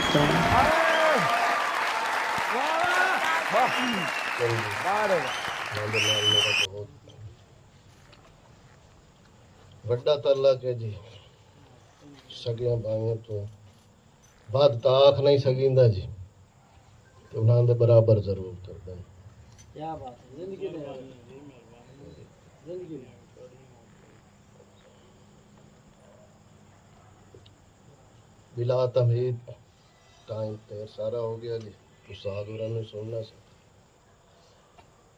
وڈا تلا کہ جی سگیاں بھائیاں تو بات تاخ نہیں سگیندا جی تو انہاں دے برابر ضرور کردا ہے. کیا بات ہے زندگی میں بلا تمہید ٹائم تے سارا ہو گیا جی استاد ہوراں نے سننا سی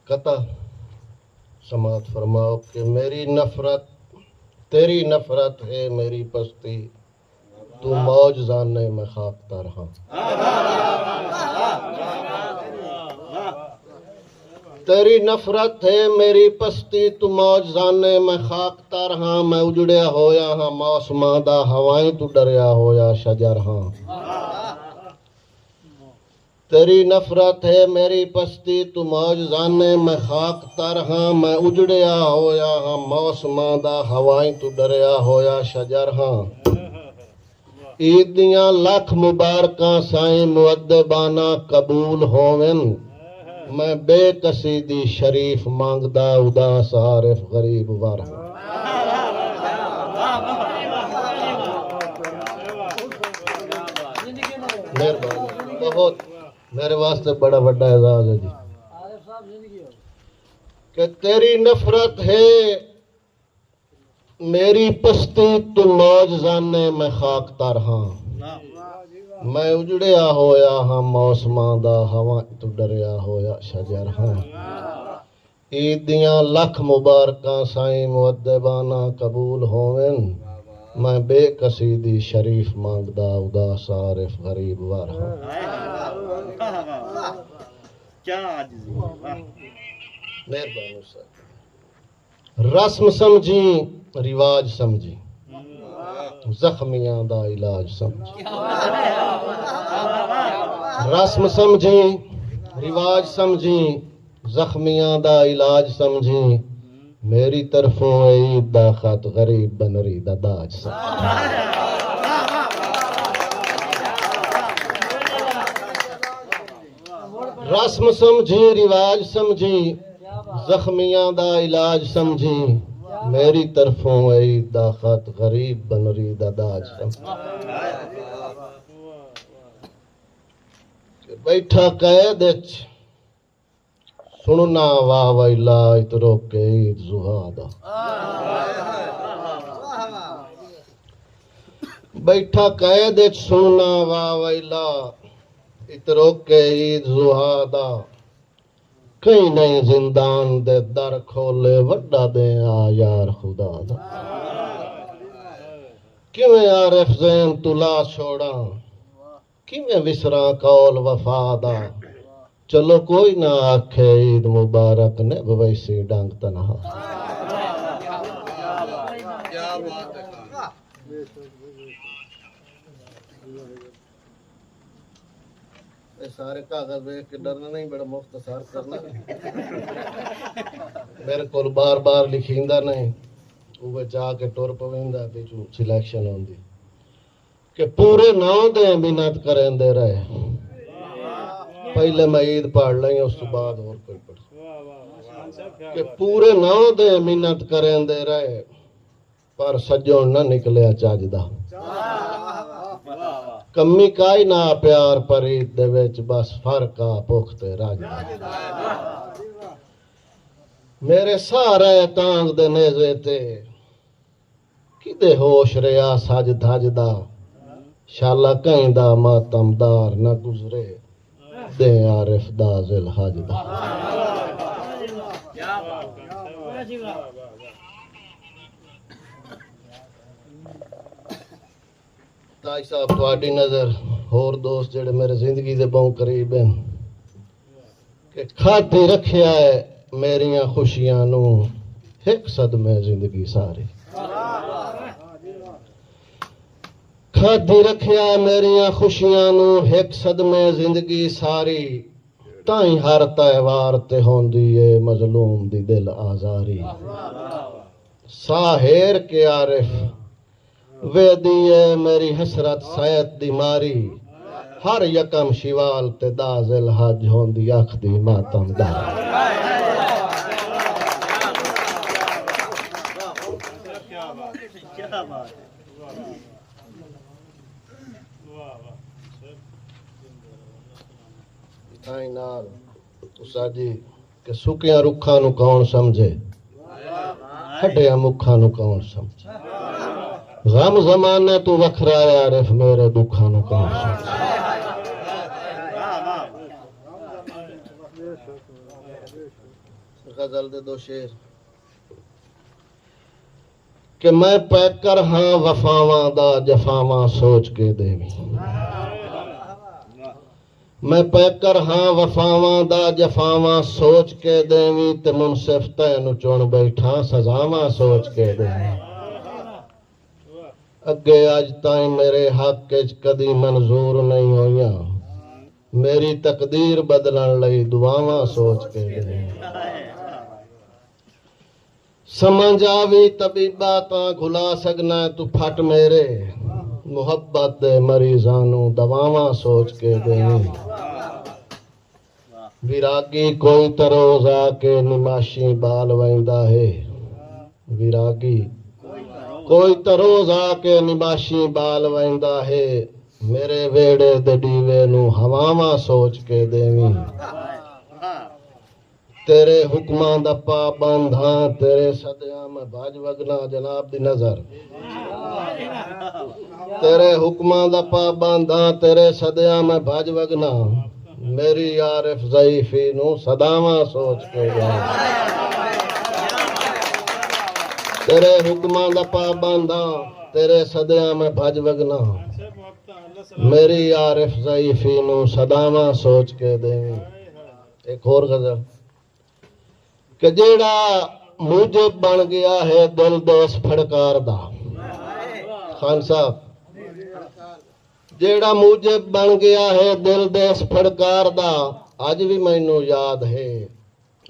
قطع سماعت فرماؤ کہ میری نفرت تیری نفرت ہے میری پستی تو موج جاننے میں خاکتا رہا. تیری نفرت ہے میری پستی تو موج جاننے میں خاکتا رہا. میں اجڑیا ہویا ہاں موسماں دا ہوائیں تو ڈریا ہویا شجر ہاں. تیری نفرت ہے میری پستی تو موج جاننے میں خاکتا رہا. میں اجڑیا ہویا ہاں موسماں دا ہوائیں تو ڈریا ہویا شجر ہاں. عید دیاں لکھ مبارکاں سائیں مؤدبانہ قبول ہوون. میں بے کسی دی شریف مانگدا اداس عارف غریب ور ہاں. مہربانی بہت میرے واسطے بڑا بڑا اعزاز ہے جی کہ تیری نفرت ہے میری پستی تو موج جاننے میں خاکتا رہا. میں اجڑیا ہویا ہاں موسماں دا ہوا تو ڈریا ہویا شجر ہاں. عید دیاں لکھ مبارکاں سائیں مؤدبانہ قبول ہوون. میں بے کسی دی شریف مانگدا اداس عارف غریب ور ہاں. مہربانی صاحب. رسم سمجھی رواج سمجھی زخمیاں دا علاج سمجھی. رسم سمجھی رواج سمجھی زخمیاں دا علاج سمجھی. میری طرفوں عید دا خط غریب بنری دا داج سمجھی. رسم سمجھی رواج سمجھی زخمیاں دا علاج سمجھی. میری طرفوں عید دا خط غریب بنری دا داج سمجھی. بیٹھا قید وچ سننا واہ ویلا اترو کے عید زہا دا. بیٹھا قید وچ سننا واہ ویلا اترو کے عید زہا دا. کئی نہیں زندان دے در کھولے وڈا دے آ یار خدا دا. کیویں عارف زین تلا چھوڑاں کیویں وسراں قول وفا دا. چلو کوئی نہ آکھے عید مبارک نے ویسی ڈنگ تنہا. سارے کاغذ دیکھ کے ڈرنا نہیں بڑا مختصر کرنا. میرے کو بار بار لکھیندا نہیں وہ جا کے ٹر پویندا بچوں سلیکشن ہوندی کہ پورے نو دے محنت کریں دے رہے. پہلے میں عید پڑھ لیں اس تو بعد اور کوئی پڑھ کہ پورے نو دے محنت کریں دے رہے پر سجون نہ نکلیا چاجدا. کمی کائی نہ پیار پر عید دے وچ بس فرق آ پختے راجدا. میرے سارے تانگ دے نیزے تے کدے ہوش ریا سج دھجدا. شالا کہیں دا ماتمدار نہ گزرے دے عارف دا ذل حج دا. تاج صاحب تہاڈی نظر ہور دوست جڑے میرے زندگی دے بہوں قریب ہیں کہ کھاتی رکھیا ہے میریاں خوشیاں نو ایک صدمے زندگی ساری. کھاتی رکھیا ہے میریاں خوشیاں نو ایک صدمے زندگی ساری. تائیں ہر تہوار تے ہوندی ہے مظلوم دی دل آزاری. ساہر کے عارف ویدی ہے میری حسرت سیت دی ماری. ہر یکم شوال تے دازل حج ہوندی اکھ دی ماتم دا تھائی نال اسا جی کہ سکیاں رکھاں نو کون سمجھے ہڈیاں مکھاں نو کون سمجھے غم زمانے تو وکھرا عارف میرے دکھاں نو کون سمجھے غزل دے دو شعر کہ میں پیکر ہاں وفاواں دا جفاواں سوچ کے دیویں میں پیکر ہاں وفاواں دا جفاواں سوچ کے دیویں تے منصف تینو چون بیٹھا سزاواں سوچ کے دیویں اگے اج تائیں میرے حق وچ کدی منظور نہیں ہویاں میری تقدیر بدلن لئی دعاواں سوچ کے دیویں سمجھ آوی طبیبا تاں گھلا سکنا تو پھٹ میرے محبت دے مریضاں نو دواواں سوچ کے دیویں ویراگی کوئی تروز آ کے نماشی بال ویندا ہے ویراگی کوئی تروز آ کے نماشی بال ویندا ہے میرے ویڑے دے ڈیوے نو ہواواں سوچ کے دیویں تیرے حکماں دا پابند ہاں تیرے صدیاں میں بھج وگنا جناب دی نظر تیرے حکماں دا پابند ہاں تیرے صدیاں میں بھج وگنا میری عارف ضعیفی نو صداواں سوچ کے جا تیرے حکماں دا پابند ہاں تیرے صدیاں میں بھج وگنا میری عارف ضعیفی نو صداواں سوچ کے دیویں ایک اور غزل کہ جیڑا موجب بن گیا ہے دل دیس پھڑکار دا خان صاحب جیڑا موجب بن گیا ہے دل دیس پھڑکار دا اج بھی مینوں یاد ہے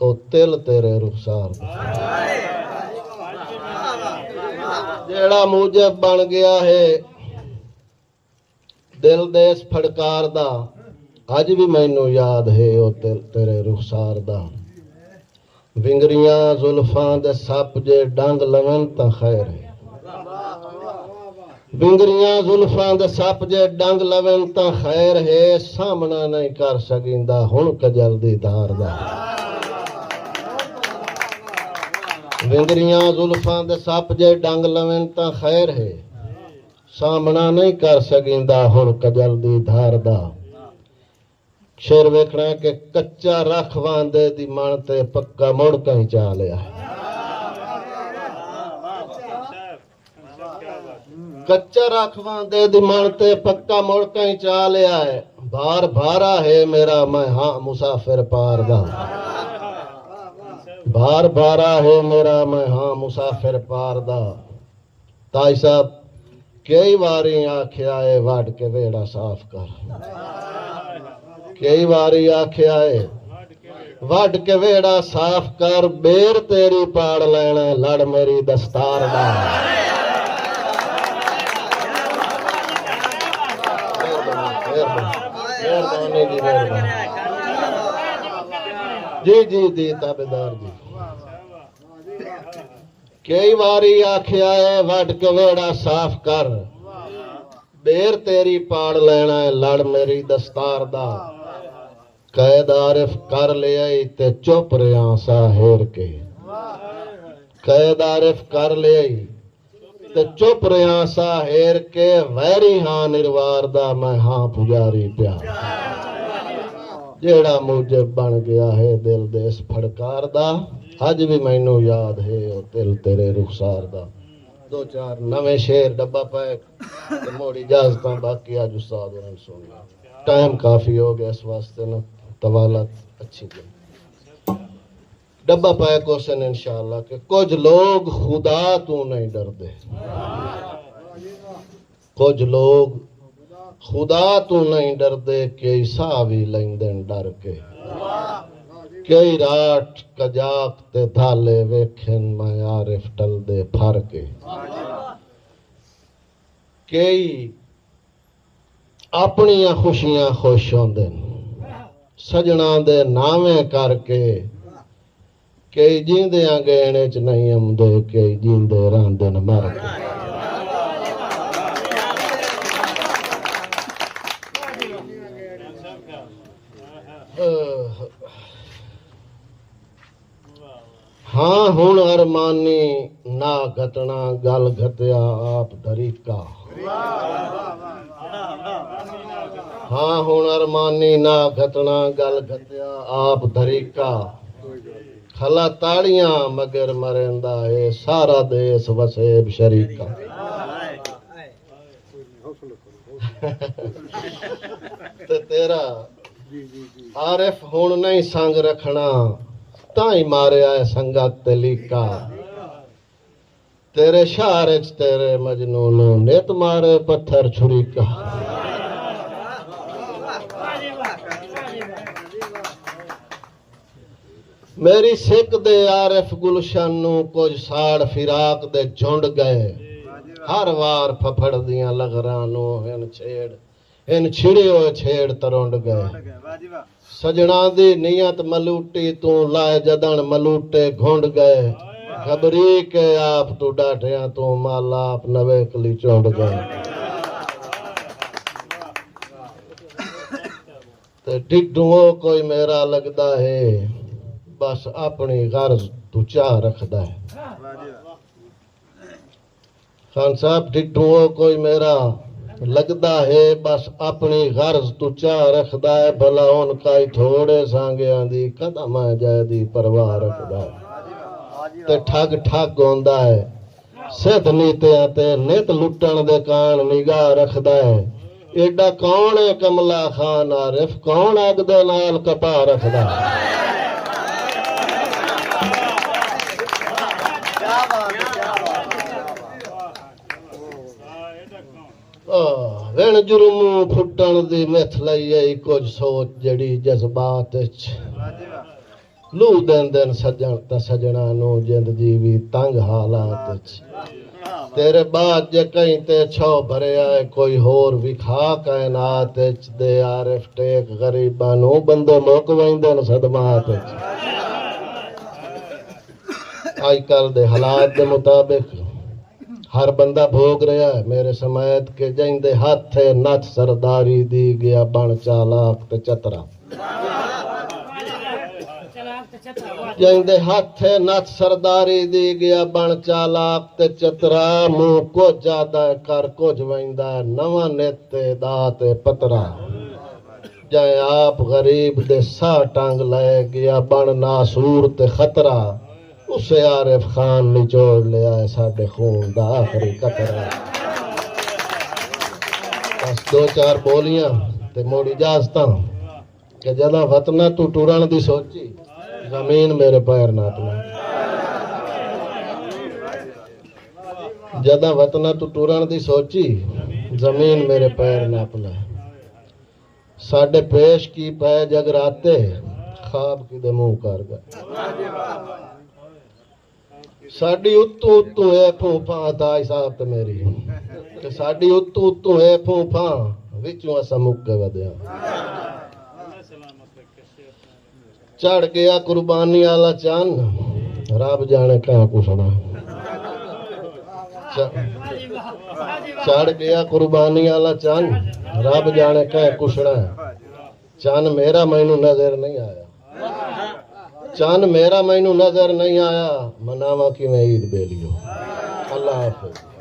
او تل تیرے رخسار دا جیڑا موجب بن گیا ہے دل دیس پھڑکار دا اج بھی مینوں یاد ہے او تل تیرے رخسار دا ونگریاں زلفاں دے سپ جے ڈنگ لون تاں خیر ہے ونگریاں زلفاں دے سپ جے ڈنگ لون تاں خیر ہے سامنا نہیں کر سکیندا ہن کجل دی دھار دا ونگریاں زلفاں دے سپ جے ڈنگ لون تاں خیر ہے سامنا نہیں کر سکیندا ہن کجل دی دھار دا شیر ویکھنا کہ کچا رکھ واندے دی من تے پکا مڑ کہیں چا لیا ہے کچا رکھ واندے دی من تے پکا مڑ کہیں چا لیا ہے بار بھارا ہے میرا میں ہاں مسافر پار دا بار بھارا ہے میرا میں ہاں مسافر پار دا تائی صاحب کئی واری آکھیا ہے وڈ کے ویڑا صاف کر کئی واری آکھیا ہے وڈ کے ویڑا صاف کر بیر تیری پاڑ لینا لڑ میری دستار دا مہربانی جی مہربانی جی تابعدار جی کئی واری آکھیا ہے وڈ کے ویڑا صاف کر بیر تیری پاڑ لینا لڑ میری دستار دا قید عارف کر لیا تے چپ ریاں سا ہیر کے قید عارف کر لیا تے چپ ریاں سا ہیر کے ویری ہاں نروار دا میں ہاں پجاری پیا جیڑا موجب بن گیا ہے دل دیس پھڑکار دا اج بھی مینوں یاد ہے او دل تیرے رخسار دا دو چار نویں شعر ڈبا پیک تے موڑی اجازتاں باقی اج استاد نے سننا ٹائم کافی ہو گیا اس واسطے نا طوالت اچھی گئی ڈبا پیک حسن انشاءاللہ کہ کچھ لوگ خدا تو نہیں ڈردے کچھ لوگ خدا تو نہیں ڈردے کئی سا بھی لیندن ڈر کے کئی راٹ کجاک تے تھالے ویکھن میں عارف ٹل دے پھر کے کئی اپنیاں خوشیاں خوش ہوندے سجنا دے نامے کر کے کئی جیندیاں گہنے چ نہیں آمدے کئی جیندے رہندے مر کے ہاں ہن ارمانی نہ گھٹنا گل گھتیا آپ طریقہ ہاں ہن ارمانی نہ گھٹنا گل گھتیا آپ طریقہ کھلا تاڑیاں مگر مرندا ہے سارا دیس وسیب شریکہ تے تیرا عارف ہن نہیں سنگ رکھنا تائیں ماریا ہے سنگت تے لیکا تیرے شہر چ تیرے مجنون نت مارے پتھر چھریکا میری سکھ دے عارف گلشن نو کچھ ساڑ فراق دے جھنڈ گئے ہر وار پھپھڑ دیاں لغراں نو ہن چھڑے ہوئے چھیڑ ترونڈ گئے سجنا دی نیت ملوٹی تو لائے جدن ملوٹے گھونڈ گئے گھبری کے آپ تو ڈاٹیاں تو مالا آپ نوے کلی چونڈ گئے تے ڈڈوں کوئی میرا لگدا ہے بس اپنی غرض تو چاہ رکھدا ہے خان صاحب ڈڈوں کوئی میرا لگدا ہے بس اپنی غرض تو چاہ رکھدا ہے بھلا ان کائی تھوڑے سانگیاں دی قدم جائے دی پرواہ رکھدا ہے تے ٹھگ ٹھگ ہوندا ہے سدھ نیتیاں تے نت لٹن دے کان نگاہ رکھدا ہے ایڈا کون ہے کملا خان عارف کون اگ دے نال کپا رکھدا ہے وین جرم پھٹن دی مت لئی کچھ سوچ جڑی جذبات لو دین سجن تے سجنا نو جند جیوی تنگ حالات تیرے بعد جے کہیں تے چھو بھرے آئے کوئی ہور وکھا کائنات دے عارف ٹیک غریباں نو بندے موک ویندن صدمات آج کل دے حالات دے مطابق ہر بندہ بھوگ رہا ہے میرے سمیت کے جائندے ہاتھ نت سرداری دی گیا بن چالاک تے چترا جائندے ہاتھ نت سرداری دی گیا بن چالاک تے چترا منہ کو جادا کر کچھ ویندا نواں نت دا تے پترا جائیں آپ غریب دے سا ٹانگ لے گیا بن ناسور تے خطرہ اسے عارف خان نچوڑ لیا ہے ساڈے خون دا آخری قطرہ بس دو چار بولیاں تے موڑ اجازتاں کہ جدا وطنہ تو ٹوران دی سوچی زمین میرے پیر ناپنا جدا وطنہ تو ٹوران دی سوچی زمین میرے پیر ناپنا ساڈے پیش کی پے جگراتے خواب کی دے منہ کر گئے ساڈی اتو اتو ہے پھوپاں تائی صاحب تے میری کہ ساڈی اتو اتو ہے پھوپاں وچوں اسا مکے ودیاں چڑھ گیا قربانی والا چن رب جانے کہاں پوچھنا چڑھ گیا قربانی والا چن رب جانے کہاں پوچھنا چن میرا مینوں نظر نہیں آیا چند میرا مینوں نظر نہیں آیا مناواں کی میں عید بیلیو اللہ حافظ